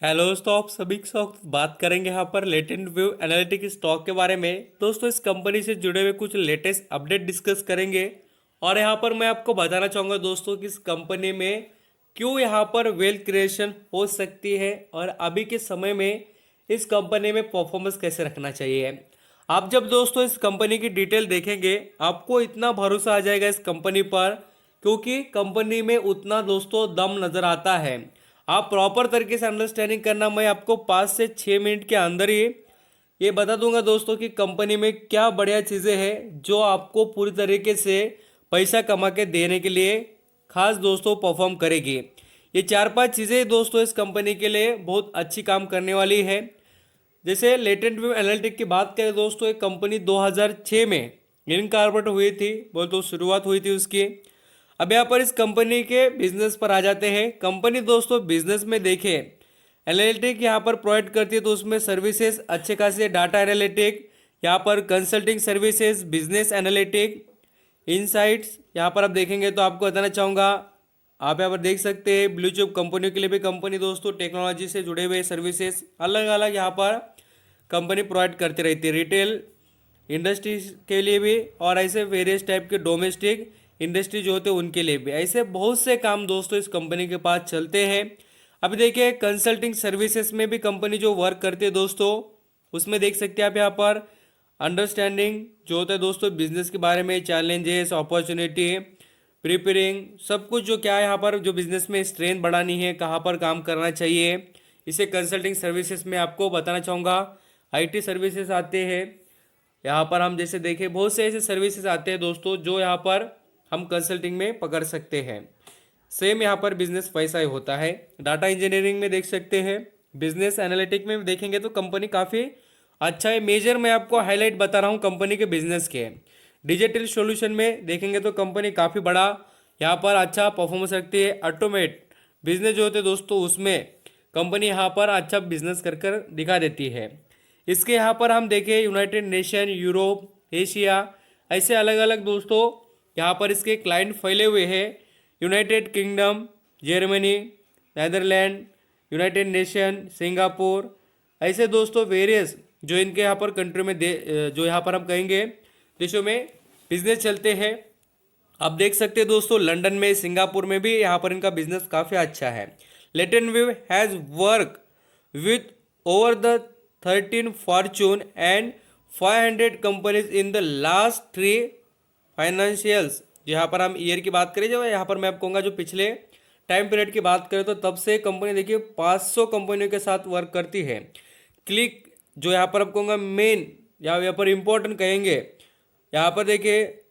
Hello दोस्तों, आप सभी के साथ बात करेंगे यहाँ पर लेटेंट व्यू एनालिटिक स्टॉक के बारे में। दोस्तों, इस कंपनी से जुड़े हुए कुछ लेटेस्ट अपडेट डिस्कस करेंगे और यहाँ पर मैं आपको बताना चाहूँगा दोस्तों कि इस कंपनी में क्यों यहाँ पर वेल्थ क्रिएशन हो सकती है और अभी के समय में इस कंपनी में परफॉर्मेंस कैसे रखना चाहिए। आप जब दोस्तों इस कंपनी की डिटेल देखेंगे आपको इतना भरोसा आ जाएगा इस कंपनी पर, क्योंकि कंपनी में उतना दोस्तों दम नज़र आता है। आप प्रॉपर तरीके से अंडरस्टैंडिंग करना, मैं आपको 5 से 6 मिनट के अंदर ही ये बता दूंगा दोस्तों कि कंपनी में क्या बढ़िया चीज़ें हैं जो आपको पूरी तरीके से पैसा कमा के देने के लिए खास दोस्तों परफॉर्म करेगी। ये 4-5 चीज़ें दोस्तों इस कंपनी के लिए बहुत अच्छी काम करने वाली है। जैसे लेटेंट व्यू एनालिटिक की बात करें दोस्तों, एक कंपनी 2006 में इनकॉर्पोरेट हुई थी, बोल तो शुरुआत हुई थी उसकी। अब यहाँ पर इस कंपनी के बिजनेस पर आ जाते हैं। कंपनी दोस्तों बिजनेस में देखें एनालिटिक यहाँ पर प्रोवाइड करती है, तो उसमें सर्विसेज अच्छे खासे डाटा एनालिटिक, यहाँ पर consulting services, business analytic, insights. यहाँ पर आप देखेंगे तो आपको बताना चाहूँगा, आप यहाँ पर देख सकते हैं ब्लू चिप कंपनियों के लिए भी कंपनी दोस्तों टेक्नोलॉजी से जुड़े हुए सर्विसेज अलग अलग यहाँ पर कंपनी प्रोवाइड करती रहती है, रिटेल इंडस्ट्रीज के लिए भी और ऐसे वेरियस टाइप के डोमेस्टिक इंडस्ट्री जो होते हैं उनके लिए भी। ऐसे बहुत से काम दोस्तों इस कंपनी के पास चलते हैं। अभी देखिए कंसल्टिंग सर्विसेज में भी कंपनी जो वर्क करती है दोस्तों, उसमें देख सकते हैं आप यहाँ पर अंडरस्टैंडिंग जो होता है दोस्तों बिजनेस के बारे में, चैलेंजेस, अपॉर्चुनिटी, प्रिपेयरिंग, सब कुछ जो क्या है यहाँ पर जो बिजनेस में स्ट्रेंथ बढ़ानी है, कहाँ पर काम करना चाहिए, इसे कंसल्टिंग सर्विसेज में आपको बताना चाहूँगा। आईटी सर्विसेज आते हैं यहाँ पर, हम जैसे देखें बहुत से ऐसे सर्विसेज आते हैं दोस्तों जो यहाँ पर हम कंसल्टिंग में पकड़ सकते हैं। सेम यहाँ पर बिजनेस वैसा ही होता है। डाटा इंजीनियरिंग में देख सकते हैं, बिजनेस एनालिटिक में देखेंगे तो कंपनी काफ़ी अच्छा है। मेजर मैं आपको हाईलाइट बता रहा हूँ कंपनी के बिजनेस के। डिजिटल सॉल्यूशन में देखेंगे तो कंपनी काफ़ी बड़ा यहाँ पर अच्छा परफॉर्मेंस रखती है। ऑटोमेट बिजनेस जो होते हैं दोस्तों उसमें कंपनी यहाँ पर अच्छा बिजनेस कर कर दिखा देती है। इसके यहाँ पर हम देखें यूनाइटेड नेशन, यूरोप, एशिया, ऐसे अलग अलग दोस्तों यहाँ पर इसके क्लाइंट फैले हुए हैं। United kingdom, Germany, Netherland, United nation, Singapore, ऐसे दोस्तों वेरियस जो इनके यहाँ पर कंट्री में जो यहाँ पर हम कहेंगे देशों में बिजनेस चलते हैं। आप देख सकते हैं दोस्तों लंदन में, सिंगापुर में भी यहाँ पर इनका बिजनेस काफ़ी अच्छा है। Latent view has work with over the 13 Fortune and 500 companies in the last 3 financials. यहाँ पर हम ईयर की बात करें, जो यहाँ पर मैं आपको कहूँगा जो पिछले टाइम पीरियड की बात करें तो तब से कंपनी देखिए 500 कंपनियों के साथ वर्क करती है। क्लिक जो यहाँ पर आपको कहूँगा मेन यहाँ पर इम्पोर्टेंट कहेंगे, यहाँ पर देखिए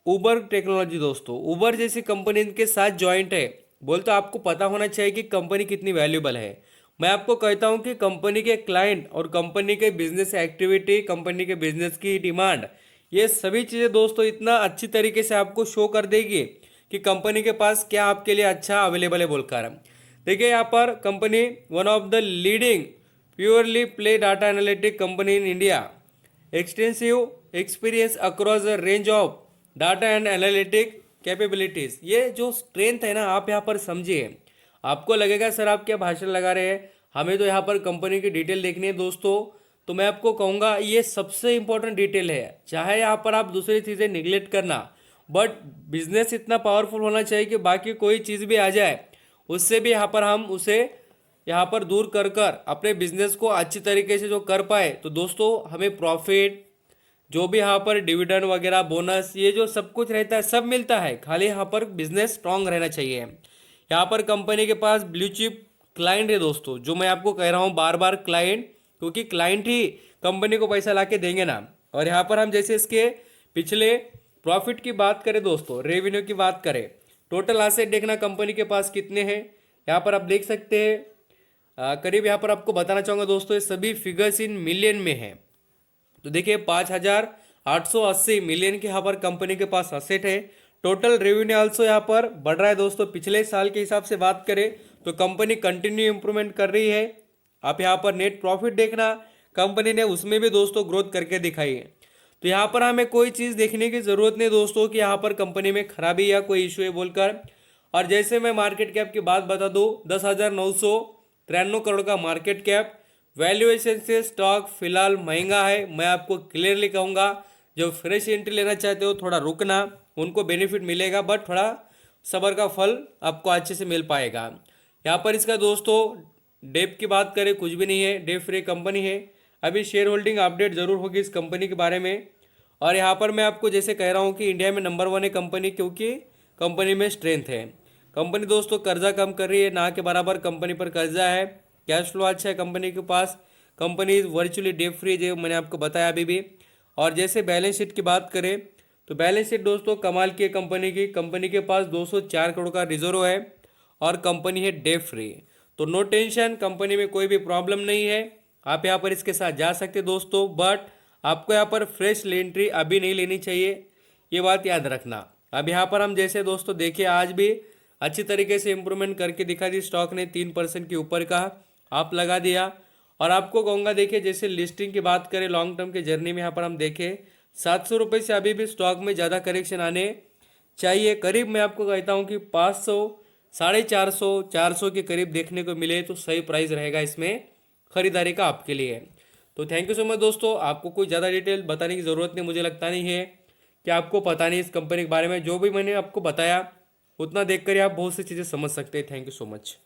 उबर टेक्नोलॉजी दोस्तों, उबर जैसी कंपनी इनके साथ जॉइंट है। बोल तो आपको पता होना चाहिए कि कंपनी कितनी वैल्यूबल है। मैं आपको कहता हूं कि कंपनी के क्लाइंट और कंपनी के बिजनेस एक्टिविटी, कंपनी के बिजनेस की डिमांड, ये सभी चीज़ें दोस्तों इतना अच्छी तरीके से आपको शो कर देगी कि कंपनी के पास क्या आपके लिए अच्छा अवेलेबल है बोलकर। देखिए यहाँ पर company one of the leading purely play data analytic company in India, extensive experience across a range of data and analytic capabilities. ये जो स्ट्रेंथ है ना, आप यहाँ पर समझिए। आपको लगेगा सर आप क्या भाषण लगा रहे हैं, हमें तो यहाँ पर कंपनी की डिटेल देखनी है दोस्तों। तो मैं आपको कहूँगा ये सबसे इंपॉर्टेंट डिटेल है। चाहे यहाँ पर आप दूसरी चीज़ें निगलेक्ट करना, बट बिजनेस इतना पावरफुल होना चाहिए कि बाकी कोई चीज़ भी आ जाए उससे भी यहाँ पर हम उसे यहाँ पर दूर कर कर अपने बिजनेस को अच्छी तरीके से जो कर पाए, तो दोस्तों हमें प्रॉफिट जो भी यहाँ पर डिविडेंड वगैरह, बोनस, ये जो सब कुछ रहता है सब मिलता है। खाली यहाँ पर बिजनेस स्ट्रांग रहना चाहिए। यहाँ पर कंपनी के पास ब्लू चिप क्लाइंट है दोस्तों, जो मैं आपको कह रहा हूँ बार बार क्लाइंट, क्योंकि क्लाइंट ही कंपनी को पैसा ला के देंगे ना। और यहाँ पर हम जैसे इसके पिछले प्रॉफिट की बात करें दोस्तों, रेवेन्यू की बात करें, टोटल एसेट देखना कंपनी के पास कितने हैं यहाँ पर आप देख सकते हैं। करीब यहाँ पर आपको बताना चाहूँगा दोस्तों, ये सभी फिगर्स इन मिलियन में है। तो देखिए 5,880 मिलियन के यहाँ पर कंपनी के पास असेट है। टोटल रेवेन्यू आल्सो यहाँ पर बढ़ रहा है दोस्तों। पिछले साल के हिसाब से बात करें तो कंपनी कंटिन्यू इंप्रूवमेंट कर रही है। आप यहाँ पर नेट प्रॉफिट देखना, कंपनी ने उसमें भी दोस्तों ग्रोथ करके दिखाई है। तो यहाँ पर हमें कोई चीज़ देखने की ज़रूरत नहीं दोस्तों कि यहाँ पर कंपनी में खराबी या कोई इशू है बोलकर। और जैसे मैं मार्केट कैप की बात बता दूँ, 93 करोड़ का मार्केट कैप। वैल्यूएशन से स्टॉक फिलहाल महंगा है। मैं आपको क्लियरली कहूँगा, जो फ्रेश एंट्री लेना चाहते हो थोड़ा रुकना, उनको बेनिफिट मिलेगा, बट थोड़ा सब्र का फल आपको अच्छे से मिल पाएगा। यहाँ पर इसका दोस्तों डेप की बात करें, कुछ भी नहीं है, डेप फ्री कंपनी है। अभी शेयर होल्डिंग अपडेट जरूर होगी इस कंपनी के बारे में। और यहाँ पर मैं आपको जैसे कह रहा हूँ कि इंडिया में नंबर 1 है कंपनी, क्योंकि कंपनी में स्ट्रेंथ है। कंपनी दोस्तों कर्जा कम कर रही है, ना के बराबर कंपनी पर कर्जा है। कैश फ्लो अच्छा है कंपनी के पास। कंपनी वर्चुअली डेप फ्री, जो मैंने आपको बताया अभी भी। और जैसे बैलेंस शीट की बात करें तो बैलेंस शीट दोस्तों कमाल की है कंपनी की। कंपनी के पास 204 करोड़ का रिजर्व है और कंपनी है डेप फ्री। तो नो टेंशन, कंपनी में कोई भी प्रॉब्लम नहीं है। आप यहाँ पर इसके साथ जा सकते दोस्तों, बट आपको यहाँ पर फ्रेश एंट्री अभी नहीं लेनी चाहिए, ये बात याद रखना। अब यहाँ पर हम जैसे दोस्तों देखिए, आज भी अच्छी तरीके से इंप्रूवमेंट करके दिखा दी स्टॉक ने, 3% के ऊपर का आप लगा दिया। और आपको कहूँगा देखिए, जैसे लिस्टिंग की बात करें लॉन्ग टर्म के जर्नी में, यहाँ पर हम देखें 700 रुपये से अभी भी स्टॉक में ज़्यादा करेक्शन आने चाहिए। करीब मैं आपको कहता हूँ कि 500, 450, 400 के करीब देखने को मिले तो सही प्राइस रहेगा इसमें खरीदारी का आपके लिए। तो थैंक यू सो मच दोस्तों। आपको कोई ज़्यादा डिटेल बताने की ज़रूरत नहीं, मुझे लगता नहीं है कि आपको पता नहीं इस कंपनी के बारे में। जो भी मैंने आपको बताया उतना देखकर ही आप बहुत सी चीज़ें समझ सकते हैं। Thank you so much.